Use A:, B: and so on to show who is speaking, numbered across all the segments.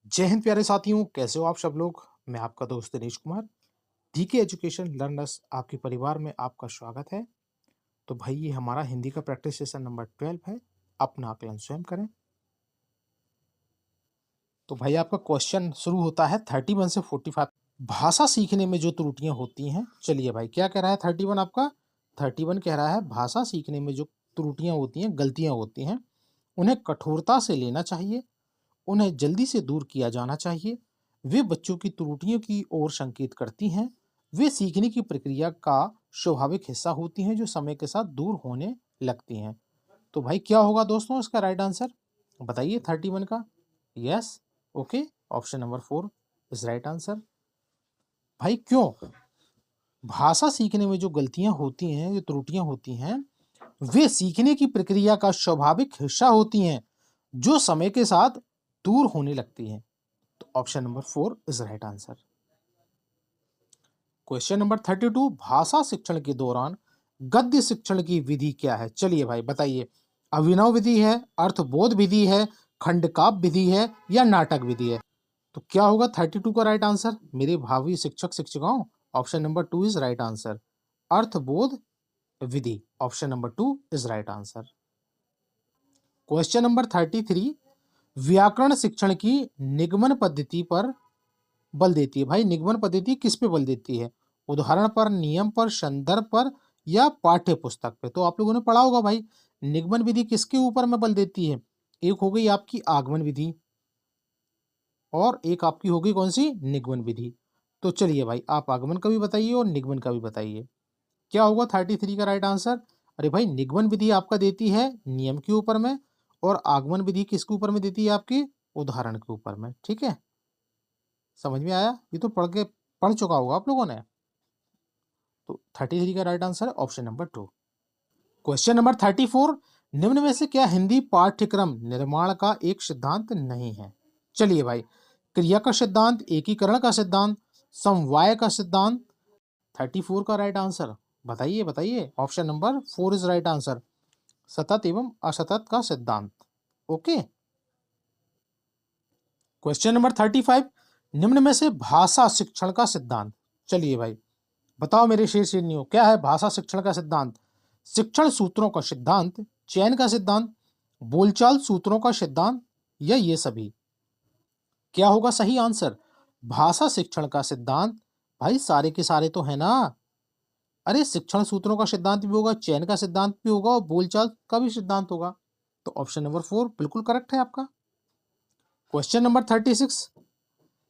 A: जय हिंद प्यारे साथियों, कैसे हो आप सब लोग। मैं आपका दोस्त Dinesh Kumar. DK education learners आपके परिवार में आपका स्वागत है। तो भाई ये हमारा हिंदी का प्रैक्टिस सेशन नंबर 12 है। अपना आकलन स्वयं करें। तो भाई आपका क्वेश्चन शुरू होता है 31 से 45। भाषा सीखने में जो त्रुटियां होती हैं, चलिए भाई क्या कह रहा है 31 आपका। 31 कह रहा है भाषा सीखने में जो त्रुटियां होती हैं, गलतियां होती हैं, उन्हें कठोरता से लेना चाहिए, उन्हें जल्दी से दूर किया जाना चाहिए। वे बच्चों की त्रुटियों की ओर संकेत करती हैं। वे सीखने की प्रक्रिया का स्वाभाविक हिस्सा होती हैं जो समय के साथ दूर होने लगती हैं। तो भाई क्या होगा दोस्तों इसका राइट आंसर, बताइए 31 का। Yes, okay, option number 4 is right answer. भाई क्यों? भाषा सीखने में जो गलतियां होती हैं, जो त्रुटियां होती हैं, वे सीखने की प्रक्रिया का स्वाभाविक हिस्सा होती हैं जो समय के साथ दूर होने लगती हैं। तो option number 4 is right answer. Question number 32, भाषा शिक्षण के दौरान गद्य शिक्षण की विधि क्या है? चलिए भाई बताइए। अभिनव विधि है, अर्थबोध विधि है, खंडकाव्य विधि है या नाटक विधि है? तो क्या होगा 32 का राइट आंसर मेरे भावी शिक्षक शिक्षिकाओं? Option number 2 is right answer. अर्थबोध विधि, option number 2 is right answer. Question number 33, व्याकरण शिक्षण की निगमन पद्धति पर बल देती है। भाई निगमन पद्धति किस पे बल देती है? उदाहरण पर, नियम पर, संदर्भ पर या पाठ्य पुस्तक पे? तो आप लोगों ने पढ़ा होगा भाई, निगमन विधि किसके ऊपर में बल देती है? एक हो गई आपकी आगमन विधि और एक आपकी होगी कौन सी? निगमन विधि। तो चलिए भाई आप आगमन का भी बताइए और निगमन का भी बताइए। क्या होगा 33 का राइट आंसर? अरे भाई निगमन विधि आपका देती है नियम के ऊपर में और आगमन विधि किसके ऊपर में देती है? आपकी उदाहरण के ऊपर में। ठीक है, समझ में आया? ये तो पढ़ चुका होगा आप लोगों ने। तो 33 का राइट आंसर है ऑप्शन नंबर 2। क्वेश्चन नंबर 34, निम्न में से क्या हिंदी पाठ्यक्रम निर्माण का एक सिद्धांत नहीं है? चलिए भाई, क्रिया का सिद्धांत, एकीकरण का सिद्धांत, समवाय का सिद्धांत। 34 का राइट आंसर बताइए बताइए। Option number 4 is right answer. सतत एवं असतत का सिद्धांत। ओके। क्वेश्चन नंबर 35, निम्न में से भाषा शिक्षण का सिद्धांत। चलिए भाई बताओ मेरे शेर शेरनियों, क्या है भाषा शिक्षण का सिद्धांत? शिक्षण सूत्रों का सिद्धांत, चयन का सिद्धांत, बोलचाल सूत्रों का सिद्धांत या ये सभी? क्या होगा सही आंसर? भाषा शिक्षण का सिद्धांत। भाई सारे के सारे तो है ना। अरे शिक्षण सूत्रों का सिद्धांत भी होगा, चयन का सिद्धांत भी होगा और बोलचाल का भी सिद्धांत होगा। तो ऑप्शन नंबर 4 बिल्कुल करेक्ट है आपका। क्वेश्चन नंबर 36,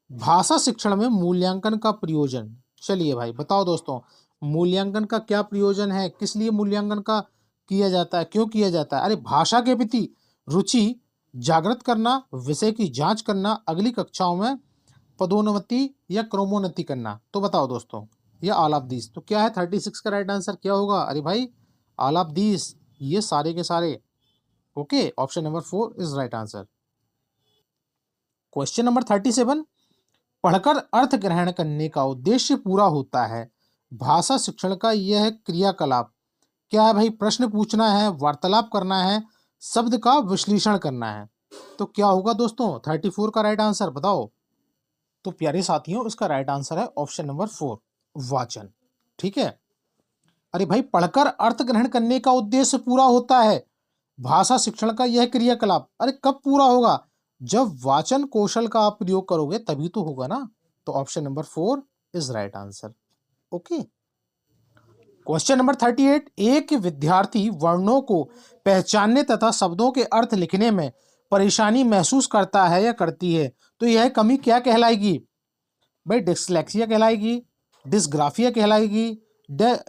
A: भाषा शिक्षण में मूल्यांकन का प्रयोजन। चलिए भाई बताओ दोस्तों, मूल्यांकन का क्या प्रयोजन है? किस लिए मूल्यांकन का किया जाता है, क्यों किया जाता है? अरे भाषा के प्रति रुचि जागृत करना, विषय की जांच करना, अगली कक्षाओं में पदोन्नति या क्रमोन्नति करना। तो बताओ दोस्तों, या ऑल ऑफ दीज? तो क्या है 36 का राइट आंसर क्या होगा? अरे भाई ऑल ऑफ दीज, ये सारे के सारे। Okay, option number 4 is right answer. Question number 37, पढ़कर अर्थ ग्रहण करने का उद्देश्य पूरा होता है। भाषा शिक्षण का यह क्रियाकलाप क्या है भाई? प्रश्न पूछना है, वार्तालाप करना है, शब्द का विश्लेषण करना है। तो क्या होगा दोस्तों 34 का राइट आंसर बताओ। तो प्यारे साथियों इसका राइट आंसर है ऑप्शन नंबर 4, वाचन। ठीक है। अरे भाई पढ़कर अर्थ ग्रहण करने का उद्देश्य पूरा होता है, भाषा शिक्षण का यह क्रियाकलाप। अरे कब पूरा होगा? जब वाचन कौशल का आप प्रयोग करोगे तभी तो होगा ना। तो option number 4 is right answer. Okay. Question number 38, एक विद्यार्थी वर्णों को पहचानने तथा शब्दों के अर्थ लिखने में परेशानी महसूस करता है या करती है, तो यह कमी क्या कहलाएगी? भाई डिसलेक्सिया कहलाएगी, डिसग्राफिया कहलाएगी,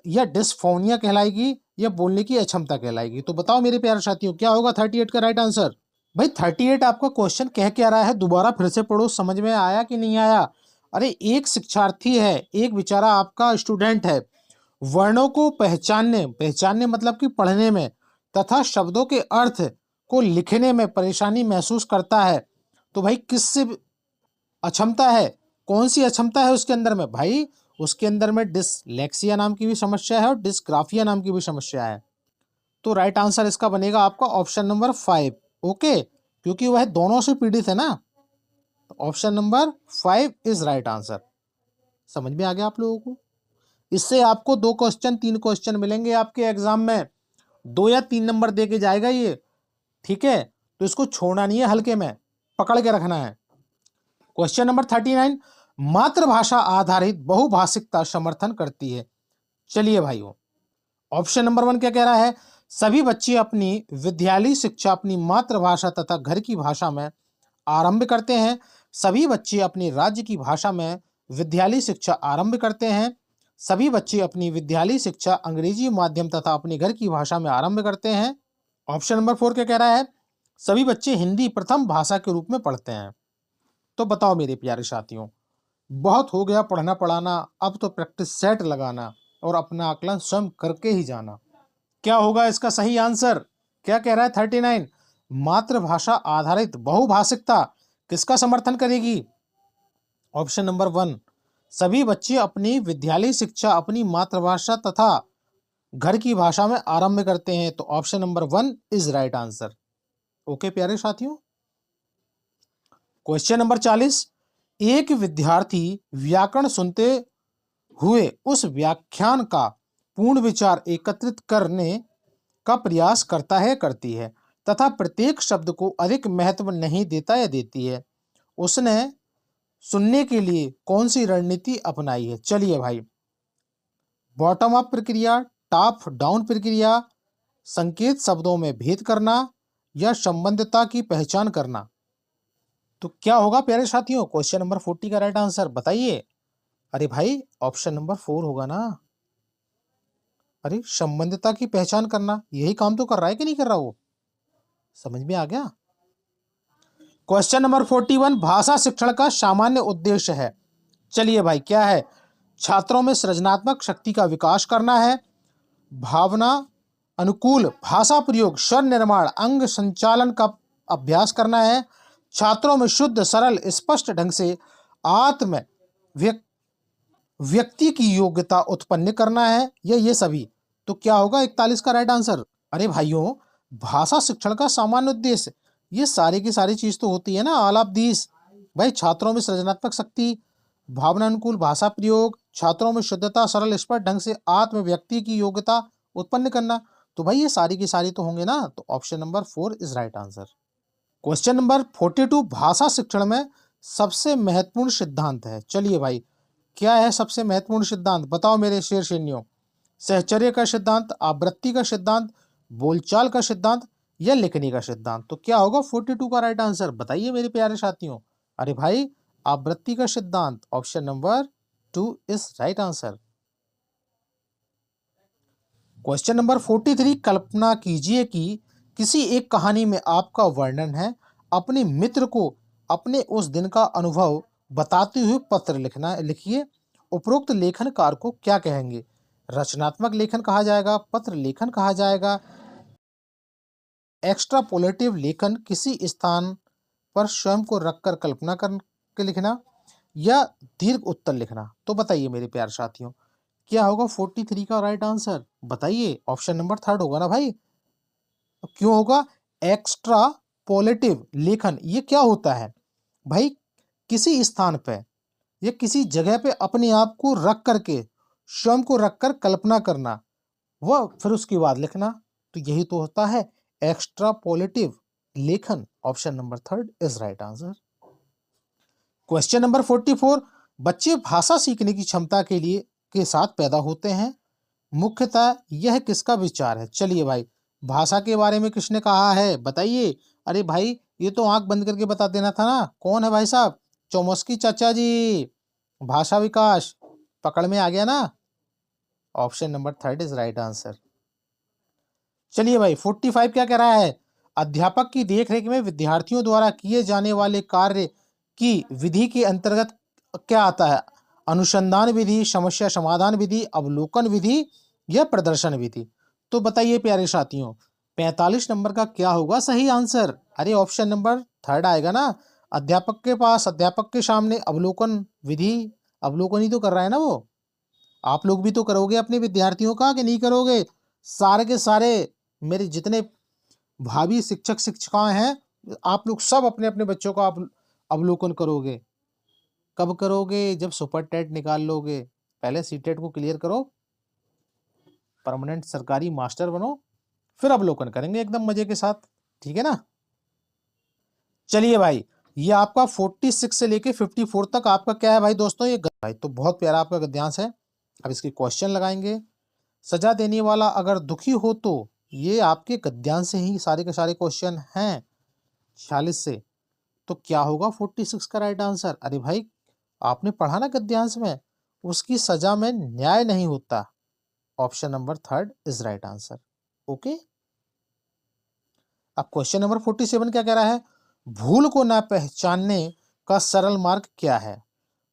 A: या डिसफोनिया कहलाएगी या बोलने की अक्षमता कहलाएगी? तो बताओ मेरे प्यारे साथियों क्या होगा 38 का राइट आंसर। भाई 38 आपका क्वेश्चन कह क्या रहा है, दोबारा फिर से पढ़ो, समझ में आया कि नहीं आया? अरे एक शिक्षार्थी है, एक बेचारा आपका स्टूडेंट है, वर्णों को पहचानने पहचानने मतलब कि पढ़ने में तथा शब्दों के अर्थ को लिखने में परेशानी महसूस करता है। तो भाई किससे अक्षमता है? कौन सी अक्षमता है उसके अंदर में? भाई उसके अंदर में डिसलेक्सिया नाम की भी समस्या है और डिसग्राफिया नाम की भी समस्या है। तो राइट आंसर इसका बनेगा आपका ऑप्शन नंबर 5। ओके, क्योंकि वह दोनों से पीड़ित है ना। Option number 5 is right answer. समझ में आ गया आप लोगों को? इससे आपको 2 क्वेश्चन 3 क्वेश्चन मिलेंगे आपके एग्जाम में, 2 या 3 नंबर दे के जाएगा ये, ठीक है? तो इसको छोड़ना नहीं है, हल्के में पकड़ के रखना है। क्वेश्चन नंबर 39, मातृभाषा आधारित बहुभाषिकता समर्थन करती है। चलिए भाइयों, ऑप्शन नंबर 1 क्या कह रहा है? सभी बच्चे अपनी विद्यालयी शिक्षा अपनी मातृभाषा तथा घर की भाषा में आरंभ करते हैं। सभी बच्चे अपनी राज्य की भाषा में विद्यालयी शिक्षा आरंभ करते हैं। सभी बच्चे अपनी विद्यालयी शिक्षा अंग्रेजी माध्यम तथा अपने घर की भाषा में आरंभ करते हैं। ऑप्शन नंबर 4 क्या कह रहा है? सभी बच्चे हिंदी प्रथम भाषा के रूप में पढ़ते हैं। तो बताओ मेरे प्यारे साथियों, बहुत हो गया पढ़ना पढ़ाना, अब तो प्रैक्टिस सेट लगाना और अपना आकलन स्वयं करके ही जाना। क्या होगा इसका सही आंसर? क्या कह रहा है 39? मातृभाषा आधारित बहुभाषिकता किसका समर्थन करेगी? ऑप्शन नंबर 1, सभी बच्चे अपनी विद्यालयी शिक्षा अपनी मातृभाषा तथा घर की भाषा में आरंभ करते हैं। तो option number 1 is right answer. Okay प्यारे साथियों। क्वेश्चन नंबर 40, एक विद्यार्थी व्याकरण सुनते हुए उस व्याख्यान का पूर्ण विचार एकत्रित करने का प्रयास करता है करती है तथा प्रत्येक शब्द को अधिक महत्व नहीं देता या देती है। उसने सुनने के लिए कौन सी रणनीति अपनाई है? चलिए भाई, बॉटम अप प्रक्रिया, टॉप डाउन प्रक्रिया, संकेत शब्दों में भेद करना या संबंधता की पहचान करना। तो क्या होगा प्यारे साथियों क्वेश्चन नंबर 40 का राइट आंसर बताइए? अरे भाई ऑप्शन नंबर 4 होगा ना। अरे संबंधता की पहचान करना, यही काम तो कर रहा है कि नहीं कर रहा वो? समझ में आ गया? क्वेश्चन नंबर 41, भाषा शिक्षण का सामान्य उद्देश्य है। चलिए भाई, क्या है? छात्रों में सृजनात्मक शक्ति का विकास करना है, भावना अनुकूल भाषा प्रयोग, स्वर निर्माण, अंग संचालन का अभ्यास करना है, छात्रों में शुद्ध सरल स्पष्ट ढंग से आत्म व्यक्ति की योग्यता उत्पन्न करना है, ये सभी। तो क्या होगा 41 का राइट आंसर? अरे भाइयों, भाषा शिक्षण का सामान्य उद्देश्य, ये सारी की सारी चीज तो होती है ना, ऑल ऑफ दीस। भाई छात्रों में सृजनात्मक शक्ति, भावना अनुकूल भाषा प्रयोग, छात्रों में शुद्धता, सरल स्पष्ट ढंग से आत्म व्यक्ति की योग्यता उत्पन्न करना। तो भाई ये सारी की सारी तो होंगे ना। तो option number 4 is right answer. Question number 42, भाषा शिक्षण में सबसे महत्वपूर्ण सिद्धांत है। चलिए भाई, क्या है सबसे महत्वपूर्ण सिद्धांत? बताओ मेरे शेर शेरनियों। सहचर्य का सिद्धांत, आवृत्ति का सिद्धांत, बोलचाल का सिद्धांत या लिखने का सिद्धांत। तो क्या होगा 42 का राइट आंसर बताइए मेरे प्यारे साथियों? अरे भाई आवृत्ति का सिद्धांत, option number 2 is right answer. Question number 43, कल्पना कीजिए कि किसी एक कहानी में आपका वर्णन है, अपने मित्र को अपने उस दिन का अनुभव बताते हुए पत्र लिखिए। उपरोक्त लेखनकार को क्या कहेंगे? रचनात्मक लेखन कहा जाएगा, पत्र लेखन कहा जाएगा, एक्स्ट्रापोलेटिव लेखन किसी स्थान पर स्वयं को रखकर कल्पना करके लिखना, या दीर्घ उत्तर लिखना। तो बताइए मेरे प्यारे साथियों, क्या होगा 43 का राइट आंसर बताइए? ऑप्शन नंबर 3 होगा ना भाई। क्यों होगा? एक्स्ट्रापोलेटिव लेखन ये क्या होता है भाई? किसी स्थान पे या किसी जगह पे अपने आप को रख करके, स्वयं को रखकर कल्पना करना, वह फिर उसके बाद लिखना। तो यही तो होता है एक्स्ट्रापोलेटिव लेखन। Option number 3 is right answer. Question number 44, बच्चे भाषा सीखने की क्षमता के साथ पैदा होते हैं, मुख्यतः यह किसका विचार है? चलिए भाई, भाषा के बारे में किसने कहा है बताइए? अरे भाई ये तो आंख बंद करके बता देना था ना। कौन है भाई साहब? चौमस्की चाचा जी। भाषा विकास पकड़ में आ गया ना। Option number 3 is right answer. चलिए भाई 45 क्या कह रहा है? अध्यापक की देखरेख में विद्यार्थियों द्वारा किए जाने वाले कार्य की विधि के अंतर्गत क्या आता है? अनुसंधान विधि, समस्या समाधान विधि, अवलोकन विधि या प्रदर्शन विधि। तो बताइए प्यारे साथियों, 45 नंबर का क्या होगा सही आंसर? अरे ऑप्शन नंबर 3 आएगा ना। अध्यापक के पास, अध्यापक के सामने अवलोकन विधि, अवलोकन ही तो कर रहा है ना वो। आप लोग भी तो करोगे अपने विद्यार्थियों का कि नहीं करोगे? सारे के सारे मेरे जितने भावी शिक्षक शिक्षिकाएं हैं, आप लोग सब अपने अपने बच्चों का अवलोकन करोगे? कब करोगे? जब सुपर टेट निकाल लोगे। पहले सीटेट को क्लियर करो, परमानेंट सरकारी मास्टर बनो, फिर अवलोकन करेंगे एकदम मजे के साथ, ठीक है ना। चलिए भाई, ये आपका 46 से लेके 54 तक आपका क्या है भाई दोस्तों, ये भाई तो बहुत प्यारा आपका गद्यांश है। अब इसके क्वेश्चन लगाएंगे। सजा देने वाला अगर दुखी हो तो, ये आपके गद्यांश से ही सारे के सारे क्वेश्चन हैं 46 से। तो क्या होगा 46 का राइट आंसर? अरे भाई आपने पढ़ा ना गद्यांश में, उसकी सजा में न्याय नहीं होता। Option number 3 is right answer. Okay. अब क्वेश्चन नंबर 47 क्या कह रहा है? भूल को ना पहचानने का सरल मार्ग क्या है?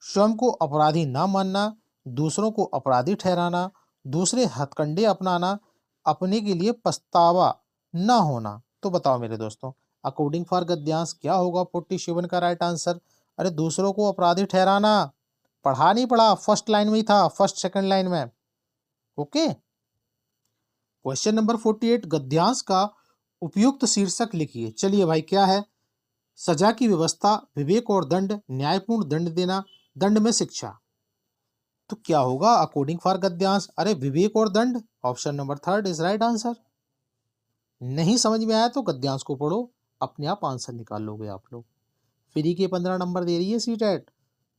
A: स्वयं को अपराधी ना मानना, दूसरों को अपराधी ठहराना, दूसरे हथकंडे अपनाना, अपने के लिए पछतावा ना होना। तो बताओ मेरे दोस्तों, अकॉर्डिंग फॉर गद्यांश क्या होगा 47 का राइट आंसर? अरे दूसरों को अपराधी ठहराना। पढ़ा नहीं पढ़ा? फर्स्ट लाइन में ही था, फर्स्ट सेकंड लाइन में। ओके। क्वेश्चन नंबर 48, गद्यांश का उपयुक्त शीर्षक लिखिए। चलिए भाई, क्या है? सजा की व्यवस्था, विवेक और दंड, न्यायपूर्ण दंड देना, दंड में शिक्षा। तो क्या होगा अकॉर्डिंग फॉर गद्यांश? अरे विवेक और दंड, option number 3 is right answer. नहीं समझ में आया तो गद्यांश को पढ़ो, अपने आप आंसर निकाल लोगे आप लोग। फ्री के 15 नंबर दे रही है सीटेट,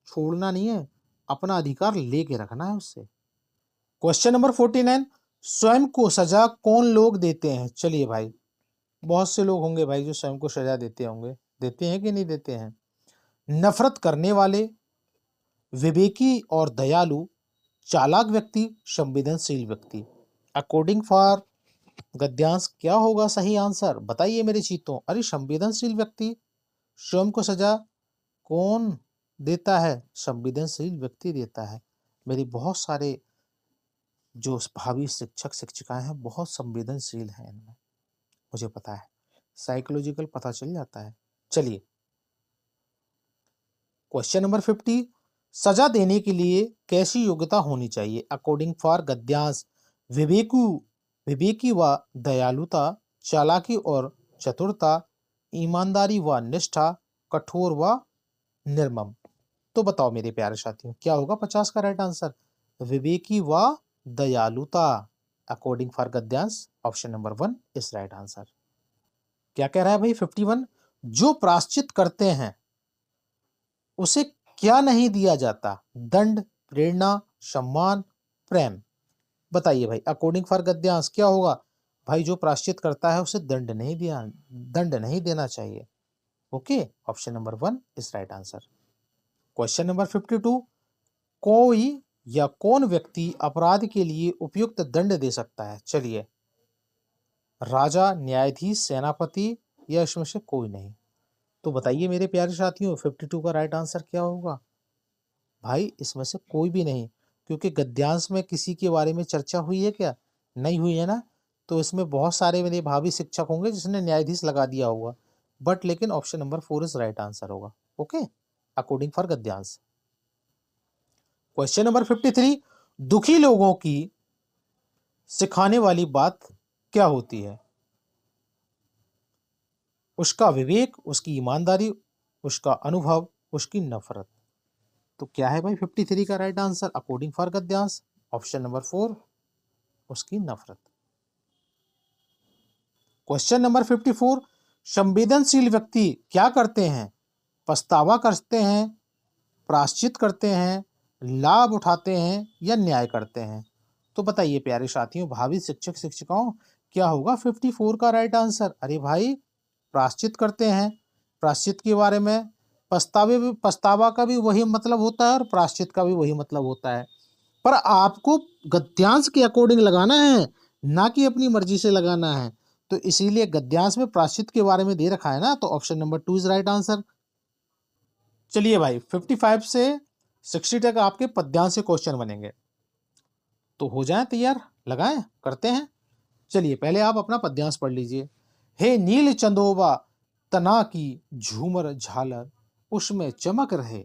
A: छोड़ना नहीं है, अपना अधिकार लेके रखना है उससे। क्वेश्चन नंबर 49, स्वयं को सजा कौन लोग देते हैं? चलिए भाई, बहुत से लोग होंगे भाई जो स्वयं को सजा देते होंगे, देते हैं कि नहीं देते हैं? नफरत करने वाले, विवेकी और दयालु, चालाक व्यक्ति, संवेदनशील व्यक्ति। अकॉर्डिंग फॉर गद्यांश क्या होगा सही आंसर? बताइए मेरे चीतों। अरे संवेदनशील व्यक्ति। स्वयं को सजा कौन देता है? संवेदनशील व्यक्ति देता है। मेरी बहुत सारे जो भावी शिक्षक शिक्षिकाएं हैं बहुत संवेदनशील हैं इनमें, मुझे पता है, साइकोलॉजिकल पता चल जाता है। चलिए क्वेश्चन नंबर 50, सजा देने के लिए कैसी योग्यता होनी चाहिए? अकॉर्डिंग फॉर गद्यांश विवेकी व दयालुता, चालाकी और चतुरता, ईमानदारी व निष्ठा, कठोर व निर्मम। तो बताओ मेरे प्यारे साथियों, क्या होगा 50 का राइट आंसर? विवेकी व दयालुता। अकॉर्डिंग फॉर गद्यांश option number 1 is right answer. क्या कह रहा है भाई 51, जो प्रायश्चित करते हैं उसे क्या नहीं दिया जाता? दंड, प्रेरणा, सम्मान, प्रेम। बताइए भाई अकॉर्डिंग फॉर गद्यांश क्या होगा? भाई जो प्रायश्चित करता है उसे दंड नहीं देना चाहिए। Okay, option number 1 is right answer. Question number 52, कोई या कौन व्यक्ति अपराध के लिए उपयुक्त दंड दे सकता है? चलिए, राजा, न्यायाधीश, सेनापति, या इसमें से कोई नहीं। तो बताइए मेरे प्यारे साथियों 52 का राइट आंसर क्या होगा? भाई इसमें से कोई भी नहीं, क्योंकि गद्यांश में किसी के बारे में चर्चा हुई है क्या? नहीं हुई है ना। तो इसमें बहुत सारे मेरे भावी शिक्षक होंगे जिसने न्यायाधीश लगा दिया होगा, बट लेकिन option number 4 is right answer होगा। ओके, अकॉर्डिंग फॉर गद्यांश। क्वेश्चन नंबर 53, दुखी लोगों की सिखाने वाली बात क्या होती है? उसका विवेक, उसकी ईमानदारी, उसका अनुभव, उसकी नफरत। तो क्या है भाई 53 का राइट आंसर अकॉर्डिंग फॉर गद्यांश? ऑप्शन नंबर 4, उसकी नफरत। क्वेश्चन नंबर 54, संवेदनशील व्यक्ति क्या करते हैं? पछतावा करते हैं, प्रायश्चित करते हैं, लाभ उठाते हैं, या न्याय करते हैं? तो बताइए प्यारे साथियों, भावी शिक्षक शिक्षिकाओं, क्या होगा 54 का राइट आंसर? अरे भाई प्रायश्चित करते हैं, प्रायश्चित के बारे में, पछतावा का भी वही मतलब होता है और प्रायश्चित का भी वही मतलब होता है, पर आपको गद्यांश के अकॉर्डिंग लगाना है, ना कि अपनी मर्जी से लगाना है। तो इसीलिए गद्यांश में प्रायश्चित के बारे में दे रखा है ना, तो option number 2 is right answer. चलिए भाई 55 से 60 तक आपके पद्यांश से क्वेश्चन बनेंगे, तो हो जाए तैयार, लगाएं, करते हैं। चलिए पहले आप अपना पद्यांश पढ़ लीजिए। हे नील चंदोबा तना की झूमर झालर, उसमें चमक रहे,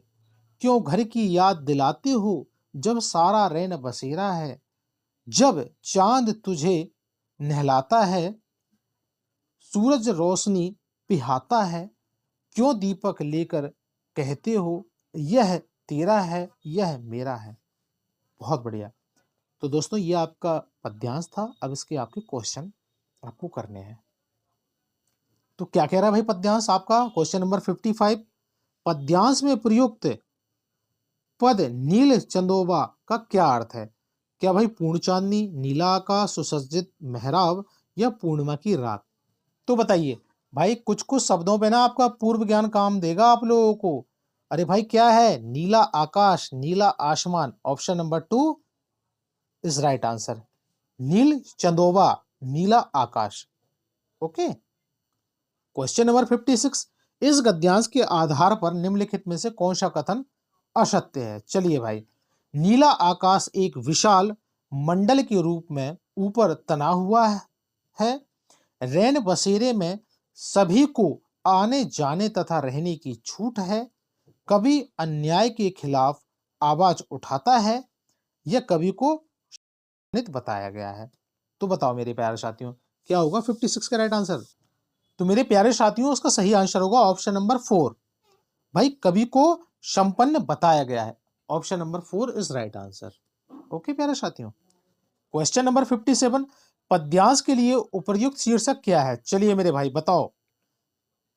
A: क्यों घर की याद दिलाते हो जब सारा रैन बसेरा है, जब चांद तुझे नहलाता है, सूरज रोशनी पिहाता है, क्यों दीपक लेकर कहते हो यह तेरा है, यह मेरा है। बहुत बढ़िया। तो दोस्तों ये आपका पद्यांश था। अब इसके आपके क्वेश्चन आपको करने हैं। तो क्या कह रहा है भाई पद्यांश आपका? क्वेश्चन नंबर 55, पद्यांश में प्रयुक्त पद नील चंदोबा का क्या अर्थ है? क्या भाई पूर्ण चांदनी, नीला आकाश, सुसज्जित मेहराब या पूर्णिमा की रात? तो बताइए भाई, कुछ कुछ शब्दों पे ना आपका पूर्व ज्ञान काम देगा आप लोगों को। अरे भाई क्या है? नीला आकाश, नीला आसमान। Option number 2 is right answer. नील चंदोबा, नीला आकाश। ओके। क्वेश्चन नंबर 56, इस गद्यांश के आधार पर निम्नलिखित में से कौन सा कथन असत्य है? चलिए भाई, नीला आकाश एक विशाल मंडल के रूप में ऊपर तना हुआ है। रैन बसेरे में सभी को आने जाने तथा रहने की छूट है। कभी अन्याय के खिलाफ आवाज उठाता है, यह कवि को नित बताया गया है। तो बताओ मेरे प्यारे साथियों, क्या होगा 56 का राइट आंसर? तो मेरे प्यारे साथियों, उसका सही आंसर होगा ऑप्शन नंबर 4। भाई कवि को संपन्न बताया गया है। Option number 4 is right answer. Okay प्यारे साथियों। क्वेश्चन नंबर 57, पद्यांश के लिए उपयुक्त शीर्षक क्या है? चलिए मेरे भाई बताओ।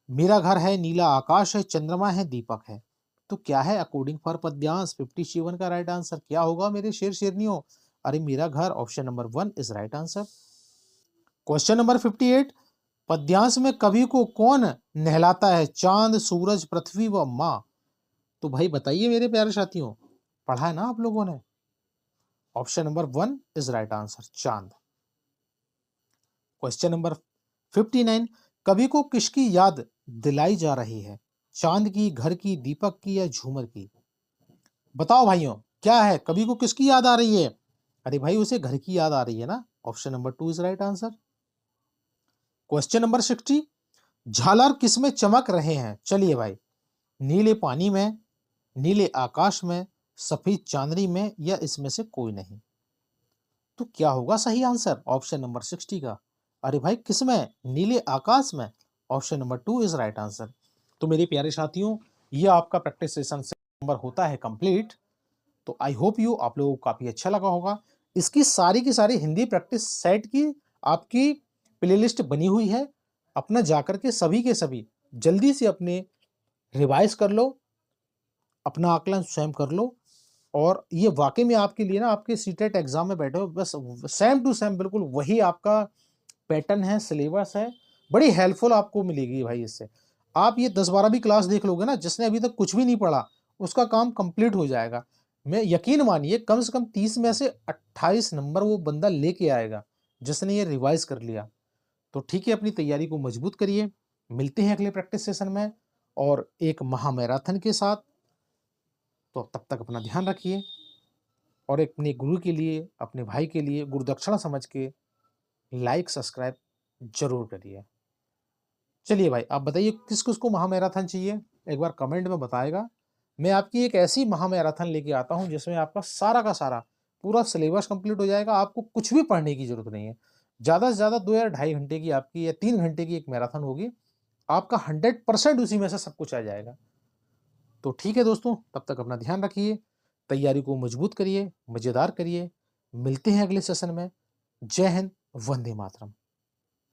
A: मेरा घर है, नीला आकाश है, चंद्रमा है, दीपक है। तो क्या है अकॉर्डिंग फॉर पद्यांश 57 का राइट आंसर? क्या होगा मेरे शेर शेरनियों? अरे मेरा घर, option number 1 is right answer. Question number 58, पद्यांश में कवि को कौन नहलाता है? चांद, सूरज, पृथ्वी व माँ। तो भाई बताइए मेरे प्यारे साथियों, पढ़ा है ना आप लोगों ने? Option number 1 is right answer, चांद। क्वेश्चन नंबर 59, कवि को किसकी याद दिलाई जा रही है? चांद की, घर की, दीपक की या झूमर की? बताओ भाइयों, क्या है? कवि को किसकी याद आ रही है? अरे भाई उसे घर की याद आ रही है ना। Option number 2 is right answer. Question number 60, झालर किसमें चमक रहे हैं? चलिए भाई, नीले पानी में, नीले आकाश में, सफेद चांदनी में या इसमें से कोई नहीं? तो क्या होगा सही आंसर ऑप्शन नंबर 60 का? अरे भाई किसमें? नीले आकाश में। Option number 2 is right answer. तो मेरे प्यारे साथियों, ये आपका प्रैक्टिस सेशन नंबर होता है कंप्लीट। तो आई होप यू आप लोगों को काफी अच्छा लगा होगा। इसकी सारी की सारी हिंदी प्रैक्टिस सेट की आपकी प्लेलिस्ट बनी हुई है। अपना जाकर के सभी के सभी जल्दी से अपने रिवाइज कर लो, अपना आकलन स्वयं कर लो। और ये वाकई में आपके लिए ना, आपके सीटेट एग्जाम में बैठे हो बस सेम टू सेम बिल्कुल वही आपका पैटर्न है, सिलेबस है। बड़ी हेल्पफुल आपको मिलेगी भाई इससे। आप ये 10-12 भी क्लास देख लोगे ना, जिसने अभी तक कुछ भी नहीं पढ़ा उसका काम कंप्लीट हो जाएगा। मैं यकीन मानिए कम से कम 30 में से 28 नंबर वो बंदा लेके आएगा जिसने ये रिवाइज कर लिया। तो ठीक है, अपनी तैयारी को मजबूत करिए। मिलते हैं अगले प्रैक्टिस सेशन में और एक महामैराथन के साथ। तो तब तक अपना ध्यान रखिए और अपने गुरु के लिए, अपने भाई के लिए गुरुदक्षिणा समझ के लाइक सब्सक्राइब जरूर करिए। चलिए भाई, आप बताइए किस किस को महामैराथन चाहिए, एक बार कमेंट में बताएगा। मैं आपकी एक ऐसी महामैराथन लेके आता हूं जिसमें आपका सारा का सारा पूरा सिलेबस कंप्लीट हो जाएगा। आपको कुछ भी पढ़ने की जरूरत नहीं है। ज़्यादा से ज़्यादा 2 या ढाई घंटे की आपकी या 3 घंटे की एक मैराथन होगी। आपका 100% उसी में से सब कुछ आ जाएगा। तो ठीक है दोस्तों, तब तक अपना ध्यान रखिए, तैयारी को मजबूत करिए, मज़ेदार करिए। मिलते हैं अगले सेशन में। जय हिंद, वंदे मातरम।